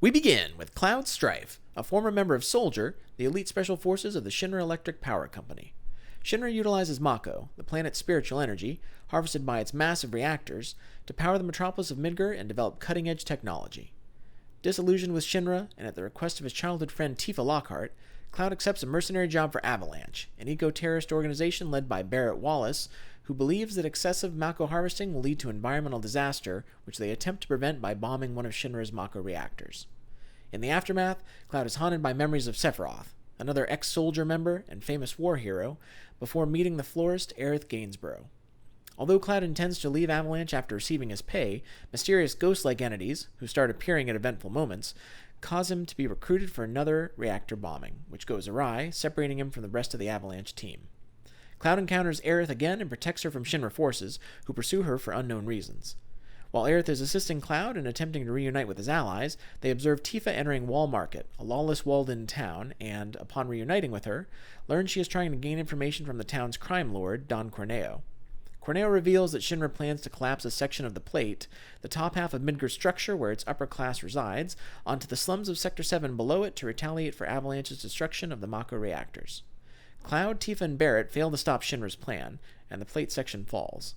We begin with Cloud Strife, a former member of Soldier, the elite special forces of the Shinra Electric Power Company. Shinra utilizes Mako, the planet's spiritual energy, harvested by its massive reactors, to power the metropolis of Midgar and develop cutting-edge technology. Disillusioned with Shinra, and at the request of his childhood friend Tifa Lockhart, Cloud accepts a mercenary job for Avalanche, an eco-terrorist organization led by Barrett Wallace, who believes that excessive Mako harvesting will lead to environmental disaster, which they attempt to prevent by bombing one of Shinra's Mako reactors. In the aftermath, Cloud is haunted by memories of Sephiroth, another ex-Soldier member and famous war hero, before meeting the florist Aerith Gainsborough. Although Cloud intends to leave Avalanche after receiving his pay, mysterious ghost-like entities, who start appearing at eventful moments, cause him to be recruited for another reactor bombing, which goes awry, separating him from the rest of the Avalanche team. Cloud encounters Aerith again and protects her from Shinra forces, who pursue her for unknown reasons. While Aerith is assisting Cloud and attempting to reunite with his allies, they observe Tifa entering Wall Market, a lawless walled-in town, and, upon reuniting with her, learn she is trying to gain information from the town's crime lord, Don Corneo. Corneo reveals that Shinra plans to collapse a section of the plate, the top half of Midgar's structure where its upper class resides, onto the slums of Sector 7 below it to retaliate for Avalanche's destruction of the Mako reactors. Cloud, Tifa, and Barrett fail to stop Shinra's plan, and the plate section falls.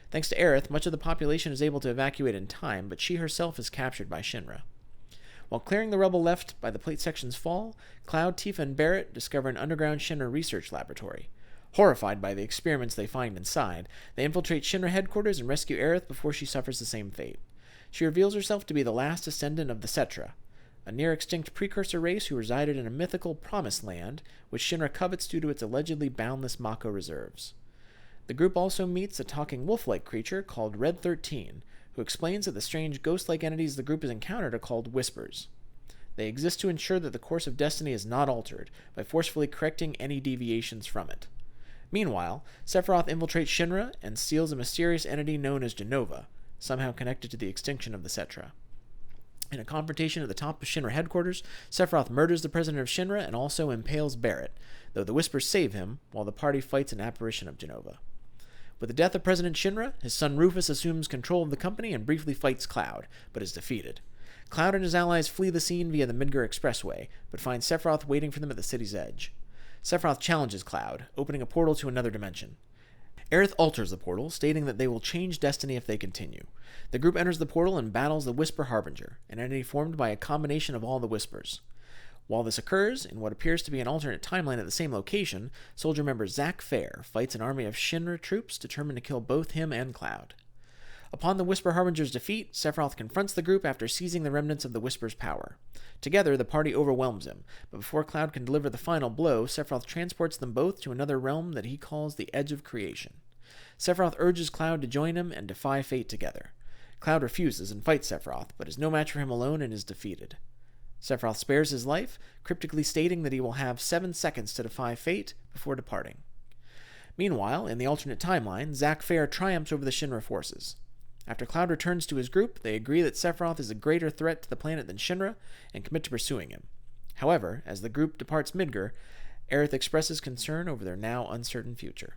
Thanks to Aerith, much of the population is able to evacuate in time, but she herself is captured by Shinra. While clearing the rubble left by the plate section's fall, Cloud, Tifa, and Barrett discover an underground Shinra research laboratory. Horrified by the experiments they find inside, they infiltrate Shinra headquarters and rescue Aerith before she suffers the same fate. She reveals herself to be the last descendant of the Cetra, a near-extinct precursor race who resided in a mythical Promised Land, which Shinra covets due to its allegedly boundless Mako reserves. The group also meets a talking wolf-like creature called Red 13, who explains that the strange ghost-like entities the group has encountered are called Whispers. They exist to ensure that the course of destiny is not altered, by forcefully correcting any deviations from it. Meanwhile, Sephiroth infiltrates Shinra and steals a mysterious entity known as Genova, somehow connected to the extinction of the Cetra. In a confrontation at the top of Shinra headquarters, Sephiroth murders the president of Shinra and also impales Barrett, though the Whispers save him, while the party fights an apparition of Genova. With the death of President Shinra, his son Rufus assumes control of the company and briefly fights Cloud, but is defeated. Cloud and his allies flee the scene via the Midgar Expressway, but find Sephiroth waiting for them at the city's edge. Sephiroth challenges Cloud, opening a portal to another dimension. Aerith alters the portal, stating that they will change destiny if they continue. The group enters the portal and battles the Whisper Harbinger, an entity formed by a combination of all the Whispers. While this occurs, in what appears to be an alternate timeline at the same location, Soldier member Zack Fair fights an army of Shinra troops determined to kill both him and Cloud. Upon the Whisper Harbinger's defeat, Sephiroth confronts the group after seizing the remnants of the Whisper's power. Together, the party overwhelms him, but before Cloud can deliver the final blow, Sephiroth transports them both to another realm that he calls the Edge of Creation. Sephiroth urges Cloud to join him and defy fate together. Cloud refuses and fights Sephiroth, but is no match for him alone and is defeated. Sephiroth spares his life, cryptically stating that he will have 7 seconds to defy fate before departing. Meanwhile, in the alternate timeline, Zack Fair triumphs over the Shinra forces. After Cloud returns to his group, they agree that Sephiroth is a greater threat to the planet than Shinra and commit to pursuing him. However, as the group departs Midgar, Aerith expresses concern over their now uncertain future.